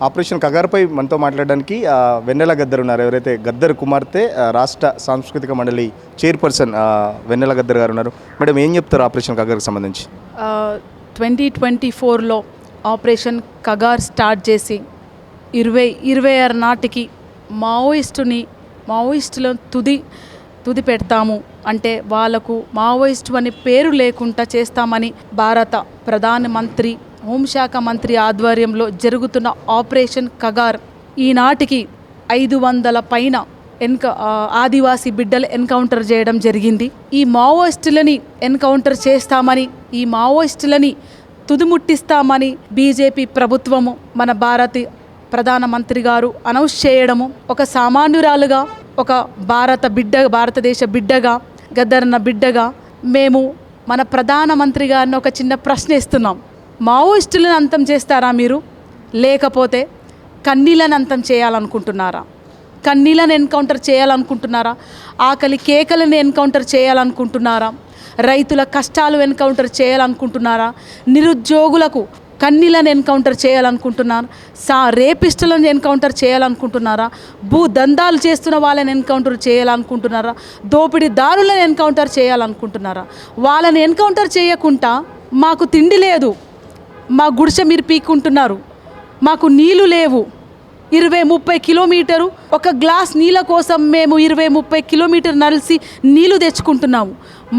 Operation కగార్పై మనతో మాట్లాడడానికి వెన్నెల గద్దర్ ఉన్నారు. ఎవరైతే గద్దర్ కుమార్తె రాష్ట్ర సాంస్కృతిక మండలి చైర్పర్సన్ వెన్నెల గద్దర్ గారు ఉన్నారు. మేడం, ఏం చెప్తారు ఆపరేషన్ కగార్కి సంబంధించి? 2024లో ఆపరేషన్ కగార్ స్టార్ట్ చేసి 2026 నాటికి మావోయిస్టులను తుది పెడతాము అంటే వాళ్ళకు మావోయిస్టు అని పేరు లేకుండా చేస్తామని భారత ప్రధానమంత్రి హోంశాఖ మంత్రి ఆధ్వర్యంలో జరుగుతున్న ఆపరేషన్ కగార్ ఈనాటికి 500 పైన ఆదివాసీ బిడ్డలు ఎన్కౌంటర్ చేయడం జరిగింది. ఈ మావోయిస్టులని ఎన్కౌంటర్ చేస్తామని, ఈ మావోయిస్టులని తుదిముట్టిస్తామని బీజేపీ ప్రభుత్వము, మన ప్రధానమంత్రి గారు అనౌన్స్ చేయడము, ఒక సామాన్యురాలుగా, ఒక భారతదేశ బిడ్డగా, గద్దరన్న బిడ్డగా మేము మన ప్రధానమంత్రి గారిని ఒక చిన్న ప్రశ్న ఇస్తున్నాం. మావోయిస్టులను అంతం చేస్తారా మీరు, లేకపోతే కన్నీలను అంతం చేయాలనుకుంటున్నారా? కన్నీలను ఎన్కౌంటర్ చేయాలనుకుంటున్నారా? ఆకలి కేకలను ఎన్కౌంటర్ చేయాలనుకుంటున్నారా? రైతుల కష్టాలు ఎన్కౌంటర్ చేయాలనుకుంటున్నారా? నిరుద్యోగులకు కన్నీలను ఎన్కౌంటర్ చేయాలనుకుంటున్నారా? రేపిస్టులను ఎన్కౌంటర్ చేయాలనుకుంటున్నారా? భూదందాలు చేస్తున్న వాళ్ళని ఎన్కౌంటర్ చేయాలనుకుంటున్నారా? దోపిడీదారులను ఎన్కౌంటర్ చేయాలనుకుంటున్నారా? వాళ్ళని ఎన్కౌంటర్ చేయకుండా మాకు తిండి లేదు, మా గుడిసె మీరు పీక్కుంటున్నారు, మాకు నీళ్లు లేవు, 20-30 కిలోమీటరు ఒక గ్లాస్ నీళ్ళ కోసం మేము 20-30 కిలోమీటర్ నడిచి నీళ్లు తెచ్చుకుంటున్నాము.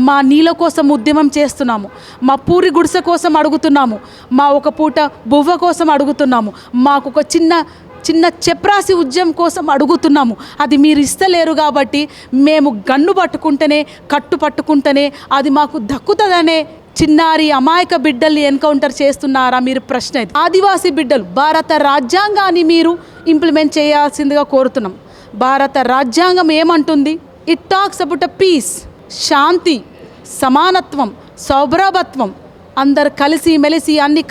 మా నీళ్ళ కోసం ఉద్యమం చేస్తున్నాము, మా పూరి గుడిసె కోసం అడుగుతున్నాము, మా ఒక పూట బువ్వ కోసం అడుగుతున్నాము, మాకు ఒక చిన్న చెప్రాసి ఉద్యమం కోసం అడుగుతున్నాము. అది మీరు ఇస్తలేరు కాబట్టి మేము గన్ను పట్టుకుంటేనే, కట్టు పట్టుకుంటేనే అది మాకు దక్కుతుందనే చిన్నారి అమాయక బిడ్డల్ని ఎన్కౌంటర్ చేస్తున్నారా మీరు? ప్రశ్న ఇది. ఆదివాసీ బిడ్డలు, భారత రాజ్యాంగాన్ని మీరు ఇంప్లిమెంట్ చేయాల్సిందిగా కోరుతున్నాం. భారత రాజ్యాంగం ఏమంటుంది? It talks about a peace, శాంతి, సమానత్వం, సౌభ్రభత్వం, అందరు కలిసి మెలిసి అన్ని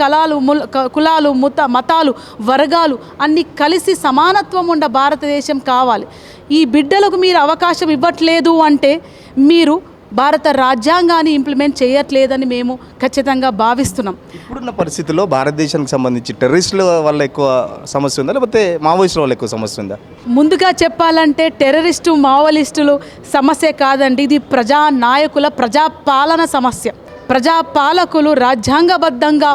కులాలు మతాలు వర్గాలు అన్ని కలిసి సమానత్వం ఉన్న భారతదేశం కావాలి. ఈ బిడ్డలకు మీరు అవకాశం ఇవ్వట్లేదు అంటే మీరు భారత రాజ్యాంగాన్ని ఇంప్లిమెంట్ చేయట్లేదని మేము ఖచ్చితంగా భావిస్తున్నాం. ఇప్పుడున్న పరిస్థితుల్లో భారతదేశానికి సంబంధించి టెర్రరిస్టుల వల్ల ఎక్కువ సమస్య ఉందా, లేకపోతే మావోయిస్టుల వల్ల ఎక్కువ సమస్య ఉందా? ముందుగా చెప్పాలంటే టెర్రరిస్టు మావోయిస్టులు సమస్య కాదండి, ఇది ప్రజానాయకుల ప్రజాపాలన సమస్య. ప్రజాపాలకులు రాజ్యాంగబద్ధంగా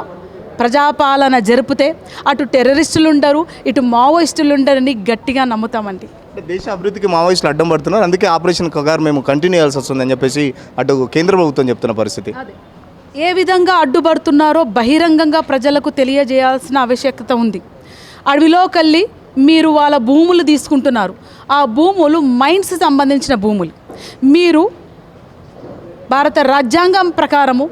ప్రజాపాలన జరిపితే అటు టెర్రరిస్టులు ఉండరు, ఇటు మావోయిస్టులు ఉండరని గట్టిగా నమ్ముతామండి. దేశ అభివృద్ధికి మావోయిస్టులు అడ్డం పడుతున్నారు, అందుకే ఆపరేషన్ కగార్ మేము కంటిన్యూ చేయాల్సి వస్తుందని చెప్పేసి అటు కేంద్ర ప్రభుత్వం చెప్తున్న పరిస్థితి. ఏ విధంగా అడ్డుపడుతున్నారో బహిరంగంగా ప్రజలకు తెలియజేయాల్సిన ఆవశ్యకత ఉంది. అడవిలోకెళ్ళి మీరు వాళ్ళ భూములు తీసుకుంటున్నారు, ఆ భూములు మైన్స్ సంబంధించిన భూములు. మీరు భారత రాజ్యాంగం ప్రకారము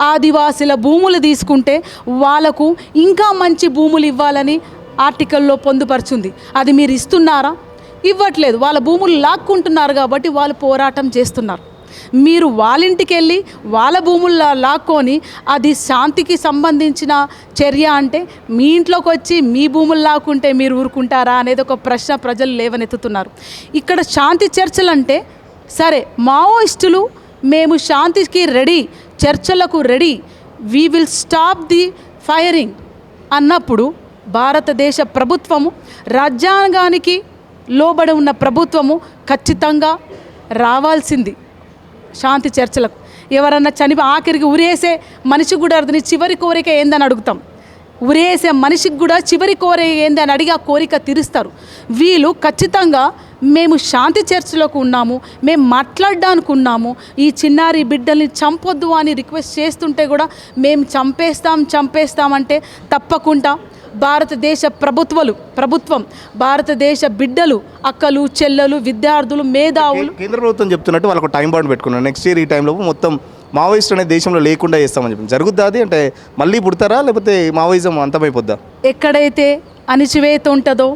ఆదివాసుల భూములు తీసుకుంటే వాళ్ళకు ఇంకా మంచి భూములు ఇవ్వాలని ఆర్టికల్లో పొందుపరుచుంది. అది మీరు ఇస్తున్నారా? ఇవ్వట్లేదు. వాళ్ళ భూములు లాక్కుంటున్నారు కాబట్టి వాళ్ళు పోరాటం చేస్తున్నారు. మీరు వాళ్ళ ఇంటికి వెళ్ళి వాళ్ళ భూములు లాక్కొని అది శాంతికి సంబంధించిన చర్య అంటే మీ ఇంట్లోకి వచ్చి మీ భూములు లాక్కుంటే మీరు ఊరుకుంటారా అనేది ఒక ప్రశ్న ప్రజలు లేవనెత్తుతున్నారు. ఇక్కడ శాంతి చర్చలు అంటే సరే, మావోయిస్టులు మేము శాంతికి రెడీ, చర్చలకు ready, we will stop the firing అన్నప్పుడు భారతదేశ ప్రభుత్వము, రాజ్యాంగానికి లోబడి ఉన్న ప్రభుత్వము ఖచ్చితంగా రావాల్సింది శాంతి చర్చలకు. ఎవరన్నా ఆఖరికి ఉరేసే మనిషికి కూడా అర్థం చివరి కోరిక ఏందని అడుగుతాం. ఉరేసే మనిషికి కూడా చివరి కోరిక ఏందని అడిగి ఆ కోరిక తీరుస్తారు. వీళ్ళు ఖచ్చితంగా మేము శాంతి చర్చలోకి ఉన్నాము, మేము మాట్లాడడానికి ఉన్నాము, ఈ చిన్నారి బిడ్డల్ని చంపొద్దు అని రిక్వెస్ట్ చేస్తుంటే కూడా మేము చంపేస్తామంటే తప్పకుండా భారతదేశ ప్రభుత్వం, భారతదేశ బిడ్డలు, అక్కలు, చెల్లెలు, విద్యార్థులు, మేధావులు, కేంద్ర ప్రభుత్వం చెప్తున్నట్టు వాళ్ళకు టైం బాండ్ పెట్టుకున్నారు. నెక్స్ట్ ఇయర్ ఈ టైంలో మొత్తం మావోయిస్ట్ అనే దేశంలో లేకుండా చేస్తామని చెప్పి జరుగుద్దా? అది అంటే మళ్ళీ పుడతారా, లేకపోతే మావోయిజం అంతమైపోద్దా? ఎక్కడైతే అణిచివేత ఉంటుందో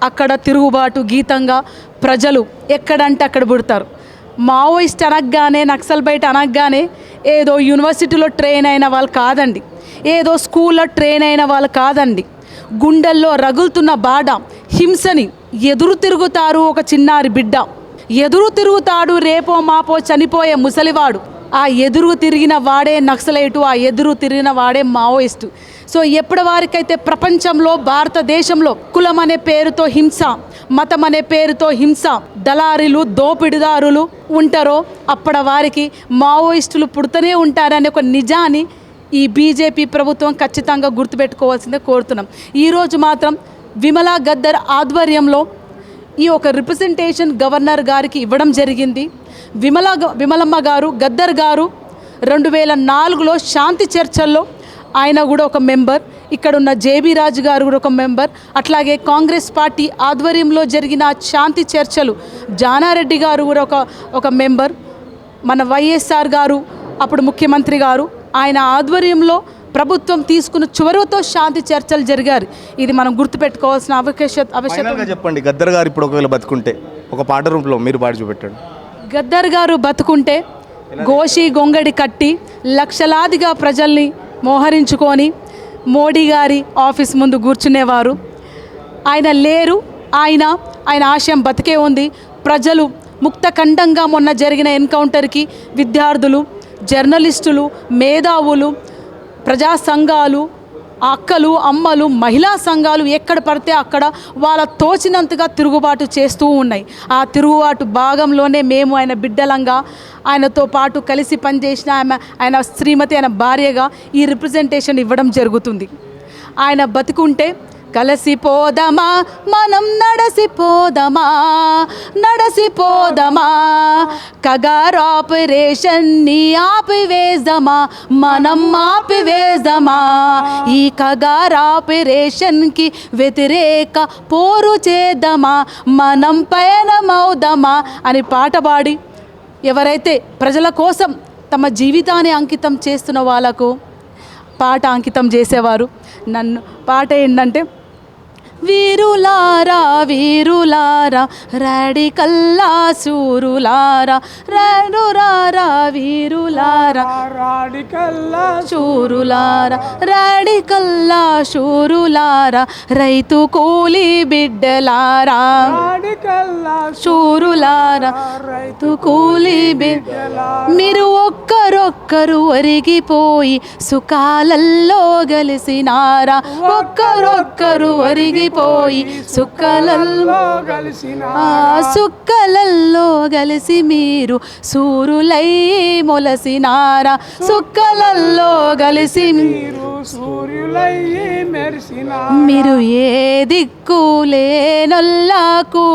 అక్కడ తిరుగుబాటు గీతంగా ప్రజలు ఎక్కడంటే అక్కడ పుడతారు. మావోయిస్ట్ అనగానే, నక్సల్ బైట్ అనగానే ఏదో యూనివర్సిటీలో ట్రైన్ అయిన వాళ్ళు కాదండి, ఏదో స్కూల్లో ట్రైన్ అయిన వాళ్ళు కాదండి. గుండెల్లో రగులుతున్న బాధ, హింసని ఎదురు తిరుగుతారు. ఒక చిన్నారి బిడ్డ ఎదురు తిరుగుతాడు. రేపో మాపో చనిపోయే ముసలివాడు ఆ ఎదురు తిరిగిన వాడే నక్సలైటు, ఆ ఎదురు తిరిగిన వాడే మావోయిస్టు. సో ఎప్పటి వారికైతే ప్రపంచంలో భారతదేశంలో కులం అనే పేరుతో హింస, మతం అనే పేరుతో హింస, దళారీలు దోపిడిదారులు ఉంటారో అప్పటి వారికి మావోయిస్టులు పుడుతూనే ఉంటారనే ఒక నిజాన్ని ఈ బీజేపీ ప్రభుత్వం ఖచ్చితంగా గుర్తుపెట్టుకోవాల్సిందే కోరుతున్నాం. ఈరోజు మాత్రం విమలా గద్దర్ ఆధ్వర్యంలో ఈ ఒక రిప్రజెంటేషన్ గవర్నర్ గారికి ఇవ్వడం జరిగింది. విమలమ్మ గారు, గద్దర్ గారు 2004లో శాంతి చర్చల్లో ఆయన కూడా ఒక మెంబర్, ఇక్కడ ఉన్న జేబీ రాజు గారు కూడా ఒక మెంబర్, అట్లాగే కాంగ్రెస్ పార్టీ ఆధ్వర్యంలో జరిగిన శాంతి చర్చలు జానారెడ్డి గారు కూడా ఒక మెంబర్, మన వైఎస్ఆర్ గారు అప్పుడు ముఖ్యమంత్రి గారు ఆయన ఆధ్వర్యంలో ప్రభుత్వం తీసుకున్న చొరవతో శాంతి చర్చలు జరిగారు. ఇది మనం గుర్తుపెట్టుకోవాల్సిన ఆవశ్యకత. చెప్పండి, గద్దర్ గారు ఇప్పుడు ఒకవేళ బతుకుంటే ఒక పాట రూపంలో మీరు పాడి చూపెట్టండి. గద్దర్ గారు బతుకుంటే గోషి గొంగడి కట్టి లక్షలాదిగా ప్రజల్ని మోహరించుకొని మోడీ గారి ఆఫీస్ ముందు కూర్చునేవారు. ఆయన లేరు, ఆయన ఆశయం బతికే ఉంది. ప్రజలు ముక్తఖండంగా మొన్న జరిగిన ఎన్కౌంటర్కి విద్యార్థులు, జర్నలిస్టులు, మేధావులు, ప్రజా సంఘాలు, అక్కలు, అమ్మలు, మహిళా సంఘాలు ఎక్కడ పడితే అక్కడ వాళ్ళ తోచినంతగా తిరుగుబాటు చేస్తూ ఉన్నాయి. ఆ తిరుగుబాటు భాగంలోనే మేము ఆయన బిడ్డలంగా, ఆయనతో పాటు కలిసి పనిచేసిన ఆయన శ్రీమతి, ఆయన భార్యగా ఈ రిప్రజెంటేషన్ ఇవ్వడం జరుగుతుంది. ఆయన బతికుంటే కలిసిపోదమా మనం, నడసిపోదమా కగార్ ఆపరేషన్ని ఆపివేదమా మనం, ఆపివేదమా ఈ కగార్ ఆపరేషన్కి వ్యతిరేక పోరు చేద్దామా మనం, పయనమవుదామా అని పాట పాడి ఎవరైతే ప్రజల కోసం తమ జీవితాన్ని అంకితం చేస్తున్న వాళ్ళకు పాట అంకితం చేసేవారు. నన్ను పాట ఏంటంటే, వీరులారా వీరులారా రాడికల్లా శూరులారా, రారా వీరులారా రాడికల్లా శూరులారా, రాడికల్లా శూరులారా రైతు కూలి బిడ్డలారా, రాడికల్లా శూరులారా రైతు కూలి బిడ్డలారా, మీరు ఒక్కరొక్కరు ఒరిగిపోయి సుఖాలల్లో గలిసినారా, ఒక్కరొక్కరు ఒరిగిపోయి సుక్కలల్లో కలిసి మీరు సూరులై మొలసినారా, సుక్కలల్లో కలిసి మీరు ఏ దిక్కు లేనొల్లాకు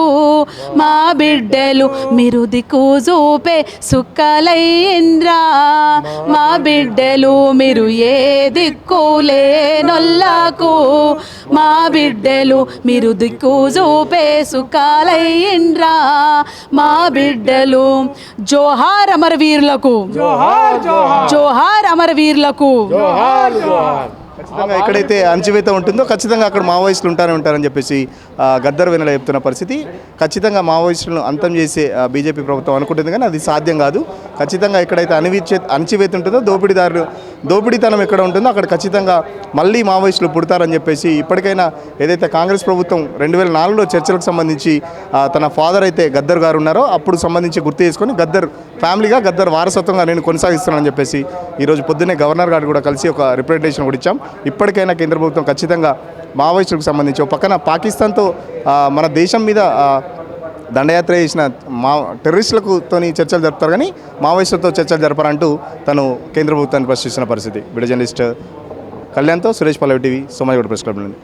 మా బిడ్డలు మీరు దిక్కు చూపే సుక్కలైంద్రా, మా బిడ్డలు మీరు ఏ దిక్కు లేనొల్లాకు మా బిడ్డలు మీరు దిక్కు చూపే సుఖాలైంద్రా, మా బిడ్డలు. జోహార్ అమరవీరులకు, జోహార్ అమరవీరులకు. ఖచ్చితంగా ఎక్కడైతే అణచివేత ఉంటుందో ఖచ్చితంగా అక్కడ మావోయిస్టులు ఉంటారని చెప్పేసి గద్దర్ వెన్నెల చెప్తున్న పరిస్థితి. ఖచ్చితంగా మావోయిస్టులను అంతం చేసే బీజేపీ ప్రభుత్వం అనుకుంటుంది, కానీ అది సాధ్యం కాదు. ఖచ్చితంగా ఎక్కడైతే అణచివేత ఉంటుందో, దోపిడీతనం ఎక్కడ ఉంటుందో అక్కడ ఖచ్చితంగా మళ్ళీ మావోయిస్టులు పుడతారని చెప్పేసి ఇప్పటికైనా ఏదైతే కాంగ్రెస్ ప్రభుత్వం 2004లో చర్చలకు సంబంధించి తన ఫాదర్ అయితే గద్దర్ గారు ఉన్నారో అప్పుడు సంబంధించి గుర్తు చేసుకొని గద్దర్ ఫ్యామిలీగా, గద్దర్ వారసత్వంగా నేను కొనసాగిస్తున్నానని చెప్పేసి ఈరోజు పొద్దున్నే గవర్నర్ గారు కూడా కలిసి ఒక రిప్రజెంటేషన్ కూడా ఇచ్చాం. ఇప్పటికైనా కేంద్ర ప్రభుత్వం ఖచ్చితంగా మావోయిస్టులకు సంబంధించి ఒక పక్కన పాకిస్తాన్తో మన దేశం మీద దండయాత్ర చేసిన టెర్రరిస్టులతోని చర్చలు జరుపుతారు, కానీ మావోయిస్టులతో చర్చలు జరపరంటూ తను కేంద్ర ప్రభుత్వాన్ని ప్రశ్నిస్తున్న పరిస్థితి. వీడియో జర్నలిస్ట్ కళ్యాణ్తో సురేష్ పల్లవి టీవీ, సోమాజిగూడ ప్రెస్ క్లబ్ నుండి.